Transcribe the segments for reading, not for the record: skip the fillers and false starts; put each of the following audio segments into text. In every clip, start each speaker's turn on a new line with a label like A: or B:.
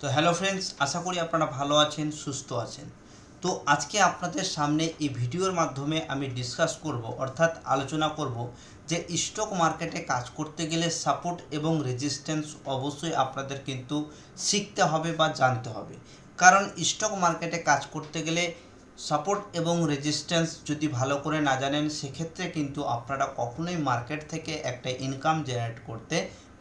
A: তো hello friends, আশা করি আপনারা ভালো আছেন, সুস্থ আছেন। তো আজকে আপনাদের সামনে এই ভিডিওর মাধ্যমে আমি ডিসকাস করব, অর্থাৎ আলোচনা করব যে স্টক মার্কেটে কাজ করতে গেলে সাপোর্ট এবং রেজিস্ট্যান্স অবশ্যই আপনাদের কিন্তু শিখতে হবে বা জানতে হবে। কারণ স্টক মার্কেটে কাজ করতে গেলে সাপোর্ট এবং রেজিস্ট্যান্স যদি ভালো করে না জানেন, সেক্ষেত্রে কিন্তু আপনারা কখনোই মার্কেট থেকে একটা ইনকাম জেনারেট করতে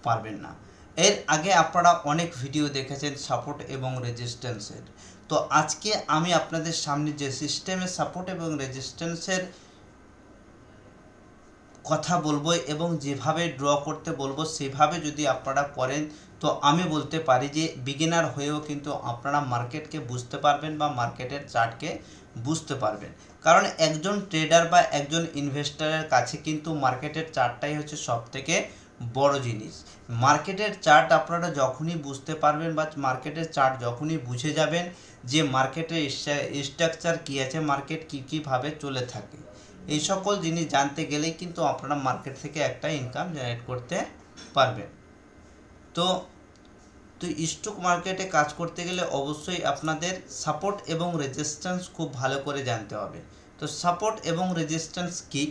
A: পারবেন না। এর আগে আপনারা অনেক ভিডিও দেখেছেন সাপোর্ট এবং রেজিস্ট্যান্সের। তো আজকে আমি আপনাদের সামনে যে সিস্টেমে সাপোর্ট এবং রেজিস্ট্যান্সের কথা বলবো এবং যেভাবে ড্র করতে বলবো সেভাবে যদি আপনারা করেন, তো আমি বলতে পারি যে বিগিনার হয়েও কিন্তু আপনারা মার্কেটকে বুঝতে পারবেন বা মার্কেটের চার্টকে বুঝতে পারবেন। কারণ একজন ট্রেডার বা একজন ইনভেস্টরের কাছে কিন্তু মার্কেটের চার্টটাই হচ্ছে সবথেকে বড় জিনিস। মার্কেটের চার্ট আপনারা যখনই বুঝতে পারবেন বা মার্কেটের চার্ট যখনই বুঝে যাবেন যে মার্কেটের স্ট্রাকচার কী আছে, মার্কেট কীভাবে চলে থাকে, এই সকল জিনিস জানতে গেলেই কিন্তু আপনারা মার্কেট থেকে একটা ইনকাম জেনারেট করতে পারবেন। তো তো স্টক মার্কেটে কাজ করতে গেলে অবশ্যই আপনাদের সাপোর্ট এবং রেজিস্ট্যান্স খুব ভালো করে জানতে হবে। তো সাপোর্ট এবং রেজিস্ট্যান্স কি,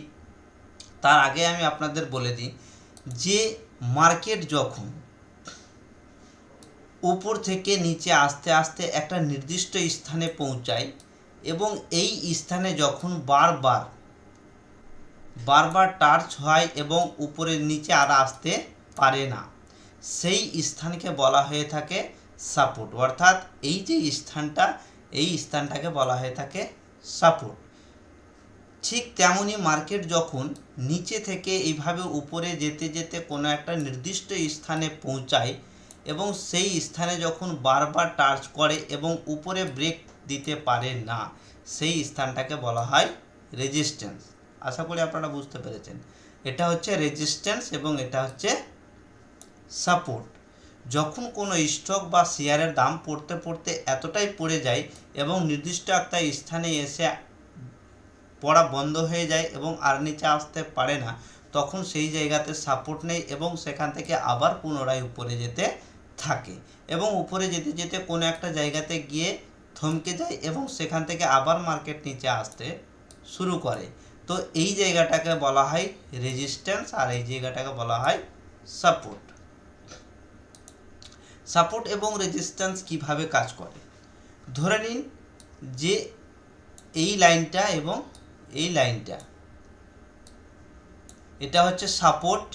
A: তার আগে আমি আপনাদের বলে দিই যে মার্কেট যখন উপর থেকে নিচে আস্তে আস্তে একটা নির্দিষ্ট স্থানে পৌঁছায় এবং এই স্থানে যখন বারবার টাচ হয় এবং উপরের নিচে আর আসতে পারে না, সেই স্থানকে বলা হয়ে থাকে সাপোর্ট। অর্থাৎ এই যে স্থানটাকে বলা হয়ে থাকে সাপোর্ট। ঠিক তেমনই মার্কেট যখন নিচে থেকে এইভাবে উপরে যেতে যেতে কোনো একটা নির্দিষ্ট স্থানে পৌঁছায় এবং সেই স্থানে যখন বারবার টাচ করে এবং উপরে ব্রেক দিতে পারে না, সেই স্থানটাকে বলা হয় রেজিস্ট্যান্স। আশা করি আপনারা বুঝতে পেরেছেন। এটা হচ্ছে রেজিস্ট্যান্স এবং এটা হচ্ছে সাপোর্ট। যখন কোনো স্টক বা শেয়ারের দাম পড়তে পড়তে এতটাই পড়ে যায় এবং নির্দিষ্ট একটা স্থানে এসে পড়া বন্ধ হয়ে যায় এবং আর নিচে আসতে পারে না, তখন সেই জায়গাতে সাপোর্ট নেই এবং সেখান থেকে আবার পুনরায় উপরে যেতে থাকে এবং উপরে যেতে যেতে কোনো একটা জায়গাতে গিয়ে থমকে যায় এবং সেখান থেকে আবার মার্কেট নিচে আসতে শুরু করে। তো এই জায়গাটাকে বলা হয় রেজিস্ট্যান্স আর এই জায়গাটাকে বলা হয় সাপোর্ট। সাপোর্ট এবং রেজিস্ট্যান্স কিভাবে কাজ করে, ধরে নিন যে এই লাইনটা এবং এই লাইনটা, এটা হচ্ছে সাপোর্ট,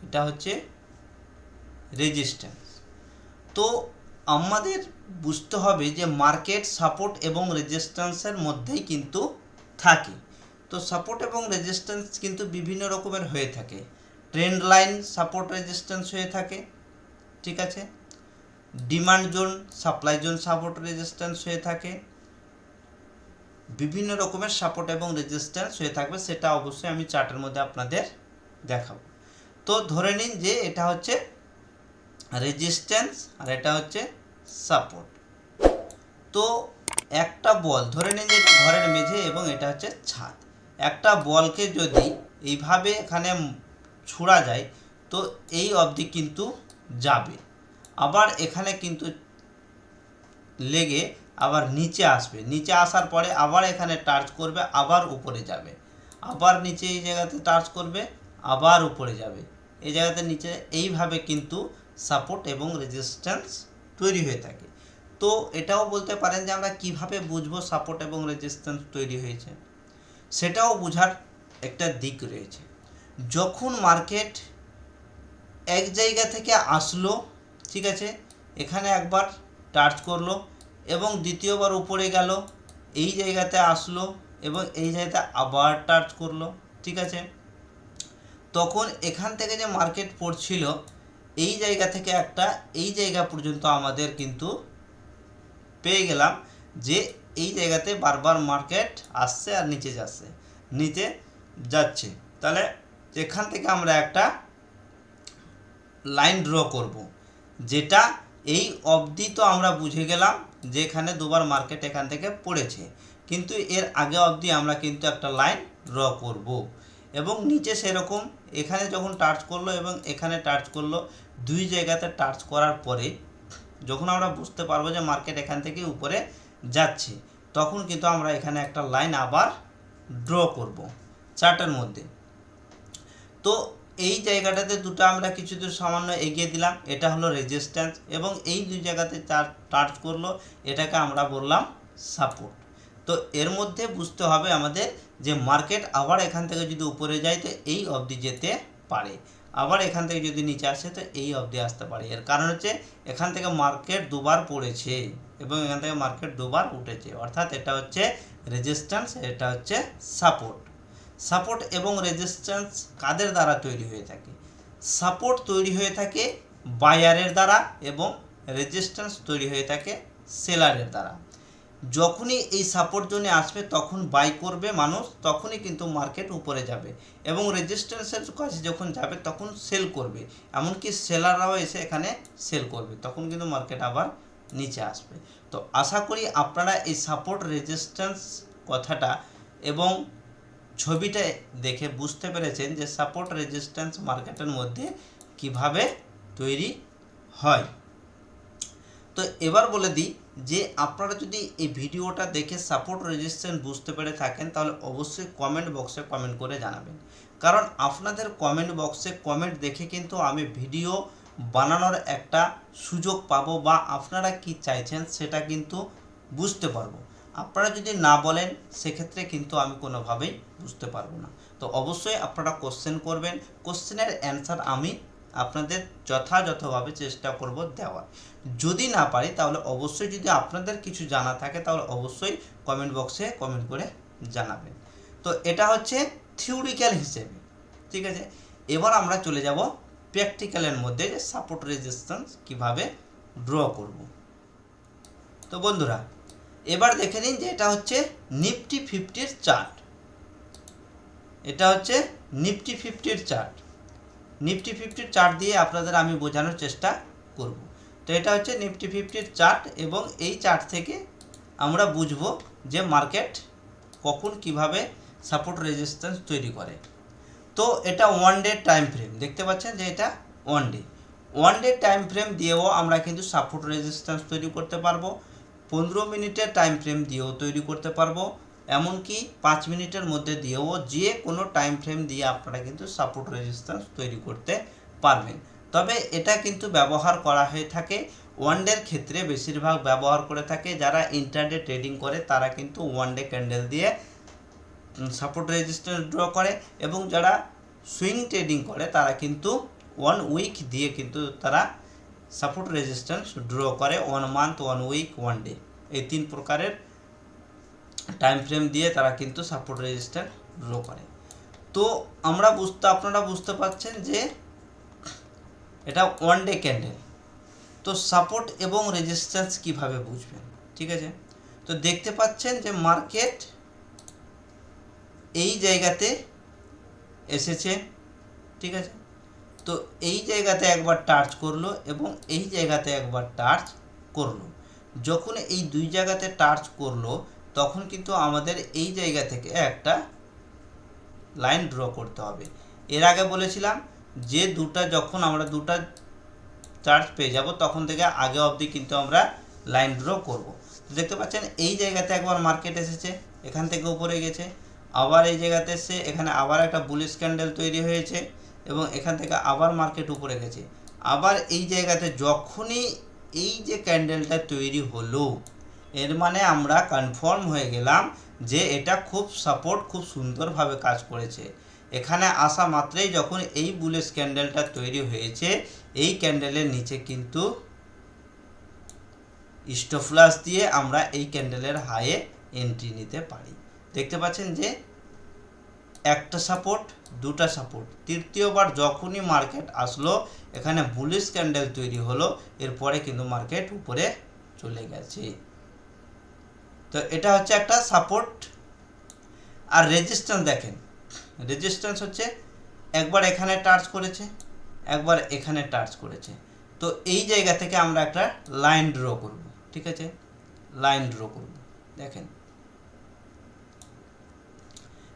A: এটা হচ্ছে রেজিস্ট্যান্স। তো আমাদের বুঝতে হবে যে মার্কেট সাপোর্ট এবং রেজিস্ট্যান্সের মধ্যেই কিন্তু থাকে। তো সাপোর্ট এবং রেজিস্ট্যান্স কিন্তু বিভিন্ন রকমের হয়ে থাকে। ট্রেন্ড লাইন সাপোর্ট রেজিস্ট্যান্স হয়ে থাকে, ঠিক আছে। Demand zone, supply zone support resistance হয়ে থাকে। বিভিন্ন রকমের সাপোর্ট এবং রেজিস্ট্যান্স হয়ে থাকবে, সেটা অবশ্যই আমি চার্টের মধ্যে আপনাদের দেখাবো। তো ধরে নিন যে এটা হচ্ছে রেজিস্ট্যান্স আর এটা হচ্ছে সাপোর্ট। তো একটা বল, ধরে নিন যে এটা ঘরের মেঝে এবং এটা হচ্ছে ছাদ। একটা বলকে যদি এইভাবে এখানে ছোড়া যায় তো এই অবধি কিন্তু যাবে, আবার এখানে কিন্তু লেগে আবার নিচে আসবে, নিচে আসার পরে আবার এখানে টাচ করবে, আবার উপরে যাবে, আবার নিচে এই জায়গাতে টাচ করবে, আবার উপরে যাবে, এই জায়গাতে নিচে। এইভাবে কিন্তু সাপোর্ট এবং রেজিস্ট্যান্স তৈরি হয়ে থাকে। তো এটাও বলতে পারেন যে আমরা কিভাবে বুঝবো সাপোর্ট এবং রেজিস্ট্যান্স তৈরি হয়েছে, সেটাও বোঝার একটা দিক রয়েছে। যখন মার্কেট এক জায়গা থেকে আসলো, ঠিক আছে, এখানে একবার টাচ করলো এবং দ্বিতীয়বার উপরে গেল, এই জায়গাতে আসলো এবং এই জায়গাতে আবার টাচ করলো, ঠিক আছে। তখন এখান থেকে যে মার্কেট পড়ছিল এই জায়গা থেকে একটা এই জায়গা পর্যন্ত আমাদের কিন্তু পেয়ে গেলাম যে এই জায়গাতে বারবার মার্কেট আসছে আর নিচে যাচ্ছে, নিচে যাচ্ছে। তাহলে এখান থেকে আমরা একটা লাইন ড্র করব, যেটা এই অবধি তো আমরা বুঝে গেলাম যে এখানে দুবার মার্কেট এখান থেকে পড়েছে, কিন্তু এর আগে অবধি আমরা কিন্তু একটা লাইন ড্র করব এবং নিচে সেরকম এখানে যখন টাচ করলো এবং এখানে টাচ করলো, দুই জায়গাতে টাচ করার পরে যখন আমরা বুঝতে পারবো যে মার্কেট এখান থেকে উপরে যাচ্ছে, তখন কিন্তু আমরা এখানে একটা লাইন আবার ড্র করব চার্টের মধ্যে। তো এই জায়গাটাতে দুটো আমরা কিছু দূর সামান্য এগিয়ে দিলাম, এটা হলো রেজিস্ট্যান্স, এবং এই দুই জায়গাতে টাচ করলো, এটাকে আমরা বললাম সাপোর্ট। তো এর মধ্যে বুঝতে হবে আমাদের যে মার্কেট আবার এখান থেকে যদি উপরে যায় তো এই অবধি যেতে পারে, আবার এখান থেকে যদি নিচে আসে তো এই অবধি আসতে পারে। এর কারণ হচ্ছে এখান থেকে মার্কেট দুবার পড়েছে এবং এখান থেকে মার্কেট দুবার উঠেছে, অর্থাৎ এটা হচ্ছে রেজিস্ট্যান্স, এটা হচ্ছে সাপোর্ট। সাপোর্ট এবং রেজিস্ট্যান্স কাদের দ্বারা তৈরি হয়ে থাকে? সাপোর্ট তৈরি হয়ে থাকে বায়ারের দ্বারা এবং রেজিস্ট্যান্স তৈরি হয়ে থাকে সেলারের দ্বারা। যখনই এই সাপোর্ট জোনে আসবে তখন বাই করবে মানুষ, তখনই কিন্তু মার্কেট উপরে যাবে, এবং রেজিস্ট্যান্সের কাছে যখন যাবে তখন সেল করবে, এমনকি সেলাররাও এসে এখানে সেল করবে, তখন কিন্তু মার্কেট আবার নিচে আসবে। তো আশা করি আপনারা এই সাপোর্ট রেজিস্ট্যান্স কথাটা এবং ছবিটা দেখে বুঝতে পেরেছেন যে সাপোর্ট রেজিস্ট্যান্স মার্কেটের মধ্যে কিভাবে তৈরি হয়। তো এবার বলে দিই যে আপনারা যদি এই ভিডিওটা দেখে সাপোর্ট রেজিস্ট্যান্স বুঝতে পেরে থাকেন তাহলে অবশ্যই কমেন্ট বক্সে কমেন্ট করে জানাবেন, কারণ আপনাদের কমেন্ট বক্সে কমেন্ট দেখে কিন্তু আমি ভিডিও বানানোর একটা সুযোগ পাবো, বা আপনারা কি চাইছেন সেটা কিন্তু বুঝতে পারবো। আপনারা যদি না বলেন সেক্ষেত্রে কিন্তু আমি কোনোভাবেই বুঝতে পারবো না। তো অবশ্যই আপনারা কোশ্চেন করবেন, কোশ্চেনের অ্যান্সার আমি আপনাদের যথাযথভাবে চেষ্টা করব দেওয়ার। যদি না পারি তাহলে অবশ্যই, যদি আপনাদের কিছু জানা থাকে তাহলে অবশ্যই কমেন্ট বক্সে কমেন্ট করে জানাবেন। তো এটা হচ্ছে থিওরিক্যাল হিসেবে, ঠিক আছে। এবার আমরা চলে যাব প্র্যাকটিক্যালের মধ্যে, যে সাপোর্ট রেজিস্ট্যান্স কিভাবে ড্র করব। তো বন্ধুরা এবার দেখে নিন যে এটা হচ্ছে নিফটি 50-র চার্ট, এটা হচ্ছে নিফটি 50-র চার্ট। নিফটি 50-র চার্ট দিয়ে আপনাদের আমি বোঝানোর চেষ্টা করব। তো এটা হচ্ছে নিফটি 50-র চার্ট, এবং এই চার্ট থেকে আমরা বুঝব যে মার্কেট কখন কিভাবে সাপোর্ট রেজিস্ট্যান্স তৈরি করে। তো এটা ওয়ান ডে টাইম ফ্রেম, দেখতে পাচ্ছেন যে এটা ওয়ান ডে টাইম ফ্রেম দিয়েও আমরা কিন্তু সাপোর্ট রেজিস্ট্যান্স তৈরি করতে পারবো, 15 মিনিটের টাইম ফ্রেম দিয়েও তৈরি করতে পারবো, এমনকি 5 মিনিটের মধ্যে দিয়েও, যে কোনো টাইম ফ্রেম দিয়ে আপনারা কিন্তু সাপোর্ট রেজিস্ট্যান্স তৈরি করতে পারবেন। তবে এটা কিন্তু ব্যবহার করা হয়ে থাকে ওয়ান ডের ক্ষেত্রে, বেশিরভাগ ব্যবহার করে থাকে যারা ইন্টারডে ট্রেডিং করে, তারা কিন্তু ওয়ান ডে ক্যান্ডেল দিয়ে সাপোর্ট রেজিস্ট্যান্স ড্র করে, এবং যারা সুইং ট্রেডিং করে তারা কিন্তু 1 উইক দিয়ে কিন্তু তারা সাপোর্ট রেজিস্ট্যান্স ড্র করে, 1 মান্থ, 1 উইক, 1 ডে, এই 3 প্রকারের টাইম ফ্রেম দিয়ে তারা কিন্তু সাপোর্ট রেজিস্ট্যান্স ড্র করে। তো আপনারা বুঝতে পারছেন যে এটা ওয়ান ডে ক্যান্ডেল। তো সাপোর্ট এবং রেজিস্ট্যান্স কিভাবে বুঝবেন, ঠিক আছে। তো দেখতে পাচ্ছেন যে মার্কেট এই জায়গাতে এসেছে, ঠিক আছে। তো এই জায়গাতে একবার টাচ করলো এবং এই জায়গাতে একবার টাচ করলো। যখন এই দুই জায়গাতে টাচ করলো তখন কিন্তু আমাদের এই জায়গা থেকে একটা লাইন ড্র করতে হবে। এর আগে বলেছিলাম যে যখন আমরা দুটা চার্জ পেয়ে যাব তখন থেকে আগে অবধি কিন্তু আমরা লাইন ড্র করব। দেখতে পাচ্ছেন এই জায়গাতে একবার মার্কেট এসেছে, এখান থেকে উপরে গেছে, আবার এই জায়গাতে এসে এখানে আবার একটা বুলিশ ক্যান্ডেল তৈরি হয়েছে, এবং এখান থেকে আবার মার্কেট উপরে গেছে। আবার এই জায়গাতে যখনই এই যে ক্যান্ডেলটা তৈরি হলো, এর মানে আমরা কনফার্ম হয়ে গেলাম যে এটা খুব সুন্দরভাবে কাজ করেছে। এখানে আসা মাত্রই যখন এই বুলিশ ক্যান্ডেলটা তৈরি হয়েছে, এই ক্যান্ডেলের নিচে কিন্তু স্টপ লস দিয়ে আমরা এই ক্যান্ডেলের হাইয়ে এন্ট্রি নিতে পারি। দেখতে পাচ্ছেন যে একটা সাপোর্ট, দুটা সাপোর্ট, তৃতীয়বার যখনই মার্কেট আসলো এখানে বুলিশ ক্যান্ডেল তৈরি হলো, এরপরে কিন্তু মার্কেট উপরে চলে গেছে। তো এটা হচ্ছে একটা সাপোর্ট। আর রেজিস্ট্যান্স দেখেন, রেজিস্ট্যান্স হচ্ছে একবার এখানে টাচ করেছে, একবার এখানে টাচ করেছে। তো এই জায়গা থেকে আমরা একটা লাইন ড্র করব, ঠিক আছে, লাইন ড্র করব। দেখেন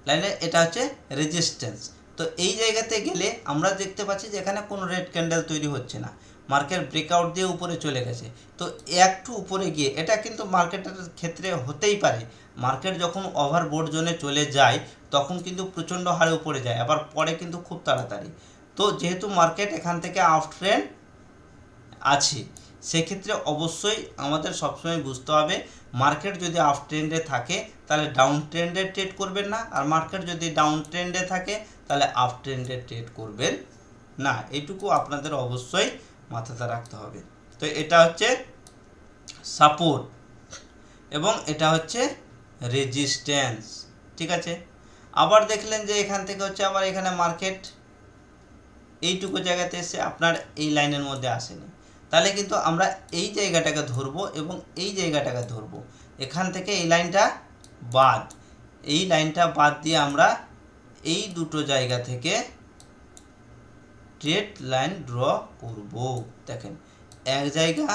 A: লাইনে এটা হচ্ছে রেজিস্ট্যান্স। তো এই জায়গাতে গেলে আমরা দেখতে পাচ্ছি যে এখানে কোনো রেড ক্যান্ডেল তৈরি হচ্ছে না, মার্কেট ব্রেকআউট দিয়ে উপরে চলে গেছে, তো একটু উপরে গিয়ে এটা কিন্তু মার্কেটের ক্ষেত্রে হতেই পারে, মার্কেট যখন ওভারবোট জোনে চলে যায় তখন কিন্তু প্রচণ্ড হারে উপরে যায়, আবার পরে কিন্তু খুব তাড়াতাড়ি। তো যেহেতু মার্কেট এখান থেকে আপ ট্রেন্ড আছে, সেক্ষেত্রে অবশ্যই আমাদের সবসময় বুঝতে হবে মার্কেট যদি আপ ট্রেন্ডে থাকে তাহলে ডাউন ট্রেন্ডে ট্রেড করবেন না, আর মার্কেট যদি ডাউন ট্রেন্ডে থাকে তাহলে আপ ট্রেন্ডে ট্রেড করবেন না। এইটুকু আপনাদের অবশ্যই মাথাতে রাখতে হবে। তো এটা হচ্ছে সাপোর্ট এবং এটা হচ্ছে রেজিস্ট্যান্স, ঠিক আছে। আবার দেখলেন যে এখান থেকে হচ্ছে আবার এখানে মার্কেট এইটুকু জায়গাতে এসে আপনার এই লাইনের মধ্যে আসেনি, তাহলে কিন্তু আমরা এই জায়গাটাকে ধরবো এবং এই জায়গাটাকে ধরবো, এখান থেকে এই লাইনটা বাদ, এই লাইনটা বাদ দিয়ে আমরা এই দুটো জায়গা থেকে স্ট্রেট লাইন ড্র করব। দেখেন এক জায়গা,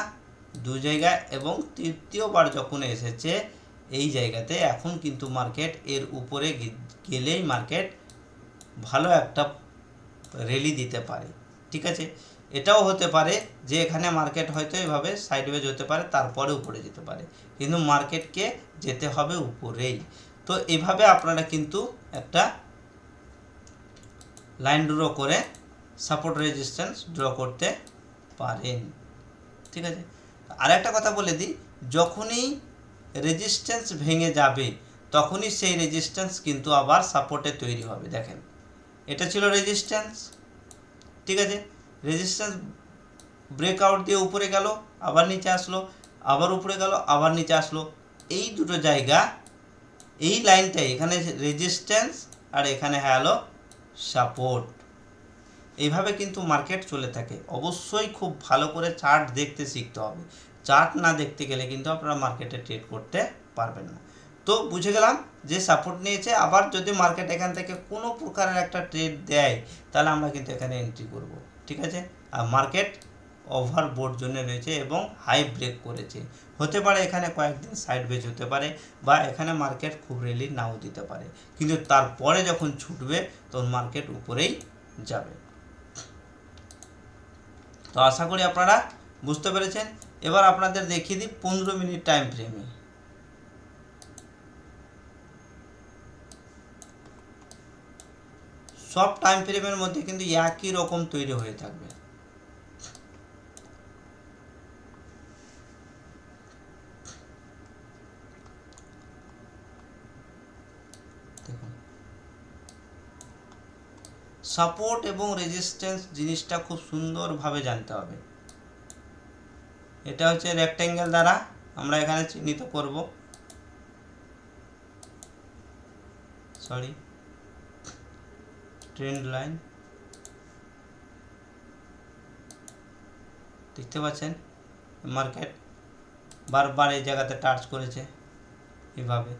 A: দু জায়গা এবং তৃতীয়বার যখন এসেছে এই জায়গাতে, এখন কিন্তু মার্কেট এর উপরে গেলেই মার্কেট ভালো একটা র্যালি দিতে পারে, ঠিক আছে। এটাও হতে পারে যে এখানে মার্কেট হয়তো এভাবে সাইডওয়েজ হতে পারে, তারপরে উপরে যেতে পারে, কিন্তু মার্কেটকে যেতে হবে উপরেই। তো এভাবে আপনারা কিন্তু একটা লাইন ড্র করে সাপোর্ট রেজিস্ট্যান্স ড্র করতে পারেন, ঠিক আছে। আর একটা কথা বলে দিই, যখনই রেজিস্ট্যান্স ভেঙে যাবে তখনই সেই রেজিস্ট্যান্স কিন্তু আবার সাপোর্টে তৈরি হবে। দেখেন এটা ছিল রেজিস্ট্যান্স, ঠিক আছে, রেজিস্ট্যান্স ব্রেকআউট দিয়ে উপরে গেল, আবার নিচে আসলো, আবার উপরে গেল, আবার নিচে আসলো, এই দুটো জায়গা, এই লাইনটাই এখানে রেজিস্ট্যান্স আর এখানে হলো সাপোর্ট। এইভাবে কিন্তু মার্কেট চলে থাকে। অবশ্যই খুব ভালো করে চার্ট দেখতে শিখতে হবে, চার্ট না দেখতে গেলে কিন্তু আপনারা মার্কেটে ট্রেড করতে পারবেন না। তো বুঝে গেলাম যে সাপোর্ট নিয়েছে, আবার যদি মার্কেট এখান থেকে কোনো প্রকারের একটা ট্রেড দেয় তাহলে আমরা কিন্তু এখানে এন্ট্রি করব, ঠিক আছে। আর মার্কেট ওভারবোট জোনে রয়েছে এবং হাই ব্রেক করেছে, হতে পারে এখানে কয়েকদিন সাইডওয়েজ হতে পারে বা এখানে মার্কেট খুব র্যালি নাও দিতে পারে, কিন্তু তারপরে যখন ছুটবে তখন মার্কেট উপরেই যাবে। তো আশা করি আপনারা বুঝতে পেরেছেন। এবার আপনাদের দেখিয়ে দিই 15 মিনিট টাইম ফ্রেমে। সব টাইম ফ্রেমের মধ্যে কিন্তু একই রকম তৈরি হয়ে থাকবে। দেখুন সাপোর্ট এবং রেজিস্ট্যান্স জিনিসটা খুব সুন্দরভাবে জানতে হবে। এটা হচ্ছে রেক্ট্যাঙ্গেল দ্বারা আমরা এখানে চিহ্নিত করব, সরি ট্রেন্ড লাইন, দেখতে পাচ্ছেন মার্কেট বারবার এই জায়গাতে টাচ করেছে, এভাবে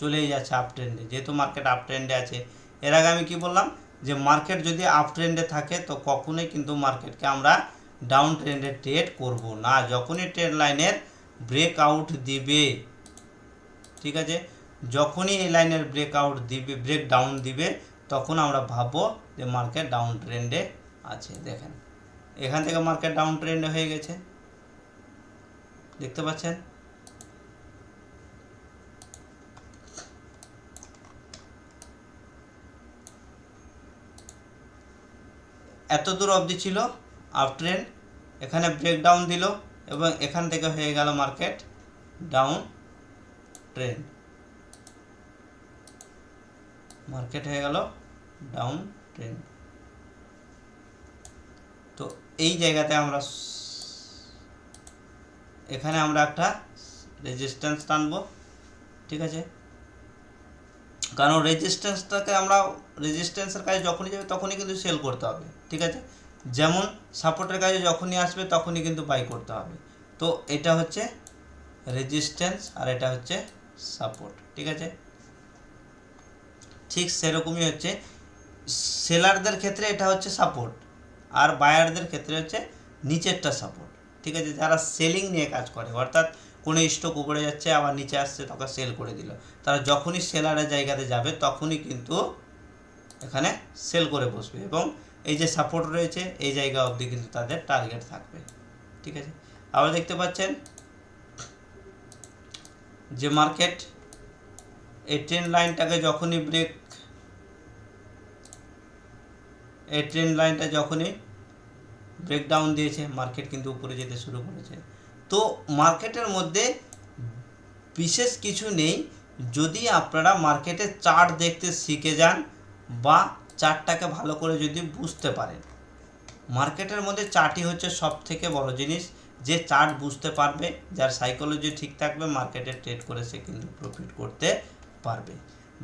A: চলেই যাচ্ছে আপ ট্রেন্ডে, যেহেতু মার্কেট আপ ট্রেন্ডে আছে। এর আগে আমি কি বললাম যে মার্কেট যদি আপ ট্রেন্ডে থাকে তো কখনোই কিন্তু মার্কেটকে আমরা ডাউন ট্রেন্ডে ট্রেড করব না। যখনই ট্রেন্ড লাইনের ব্রেকআউট দিবে, ঠিক আছে, যখনই এই লাইনের ব্রেকআউট দিবে, ব্রেক ডাউন দিবে, তখন আমরা ভাববো যে মার্কেট ডাউন ট্রেন্ডে আছে। দেখেন এখান থেকে মার্কেট ডাউন ট্রেন্ডে হয়ে গেছে, দেখতে পাচ্ছেন। এত দূর অবধি ছিল আপ ট্রেন্ড, এখানে ব্রেকডাউন দিল এবং এখান থেকে হয়ে গেল মার্কেট ডাউন ট্রেন্ড, মার্কেট হয়ে গেল ডাউন ট্রেন্ড। তো এই জায়গাতে আমরা এখানে আমরা একটা রেজিস্ট্যান্স টানবো, ঠিক আছে, কারণ রেজিস্ট্যান্সটাকে আমরা রেজিস্ট্যান্সের কাজে যখনই যাবে তখনই কিন্তু সেল করতে হবে, ঠিক আছে। যেমন সাপোর্টের কাজে যখনই আসবে তখনই কিন্তু বাই করতে হবে। তো এটা হচ্ছে রেজিস্ট্যান্স আর এটা হচ্ছে সাপোর্ট, ঠিক আছে। ঠিক সেরকমই হচ্ছে সেলারদের ক্ষেত্রে এটা হচ্ছে সাপোর্ট আর বায়ারদের ক্ষেত্রে হচ্ছে নিচেরটা সাপোর্ট, ঠিক আছে। যারা সেলিং নিয়ে কাজ করে, অর্থাৎ কোনো স্টক উপরে যাচ্ছে আবার নিচে আসছে তখন সেল করে দিল, তারা যখনই সেলারের জায়গাতে যাবে তখনই কিন্তু এখানে সেল করে বসবে এবং এই যে সাপোর্ট রয়েছে এই জায়গা অবধি কিন্তু তাদের টার্গেট থাকবে। ঠিক আছে, আবার দেখতে পাচ্ছেন যে মার্কেট এই ট্রেন্ড লাইনটাকে যখনই ব্রেকডাউন দিয়েছে মার্কেট কিন্তু উপরে যেতে শুরু করেছে। তো মার্কেটের মধ্যে বিশেষ কিছু নেই, যদি আপনারা মার্কেটের চার্ট দেখতে শিখে যান বা চার্টটাকে ভালো করে যদি বুঝতে পারেন। মার্কেটের মধ্যে চার্টই হচ্ছে সব থেকে বড় জিনিস, যে চার্ট বুঝতে পারবে, যার সাইকোলজি ঠিক থাকবে, মার্কেটে ট্রেড করে সে কিন্তু প্রফিট করতে পারবে।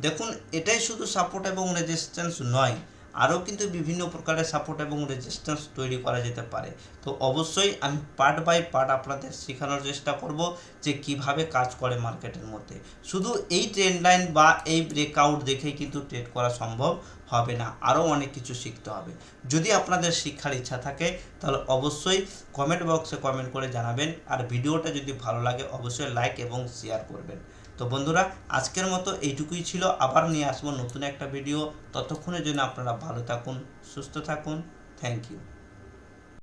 A: দেখুন, এটাই শুধু সাপোর্ট এবং রেজিস্ট্যান্স নয়, আরও কিন্তু বিভিন্ন প্রকারের সাপোর্ট এবং রেজিস্ট্যান্স তৈরি করা যেতে পারে। তো অবশ্যই আমি পার্ট বাই পার্ট আপনাদের শেখানোর চেষ্টা করব যে কিভাবে কাজ করে মার্কেটের মধ্যে। শুধু এই ট্রেন্ড লাইন বা এই ব্রেকআউট দেখেই কিন্তু ট্রেড করা সম্ভব হবে না, আরও অনেক কিছু শিখতে হবে। যদি আপনাদের শিক্ষার ইচ্ছা থাকে তাহলে অবশ্যই কমেন্ট বক্সে কমেন্ট করে জানাবেন, আর ভিডিওটা যদি ভালো লাগে অবশ্যই লাইক এবং শেয়ার করবেন। তো বন্ধুরা, আজকের মতো এইটুকুই ছিল, আবার নিয়ে আসবো নতুন একটা ভিডিও। ততক্ষণের জন্য আপনারা ভালো থাকুন, সুস্থ থাকুন। Thank you.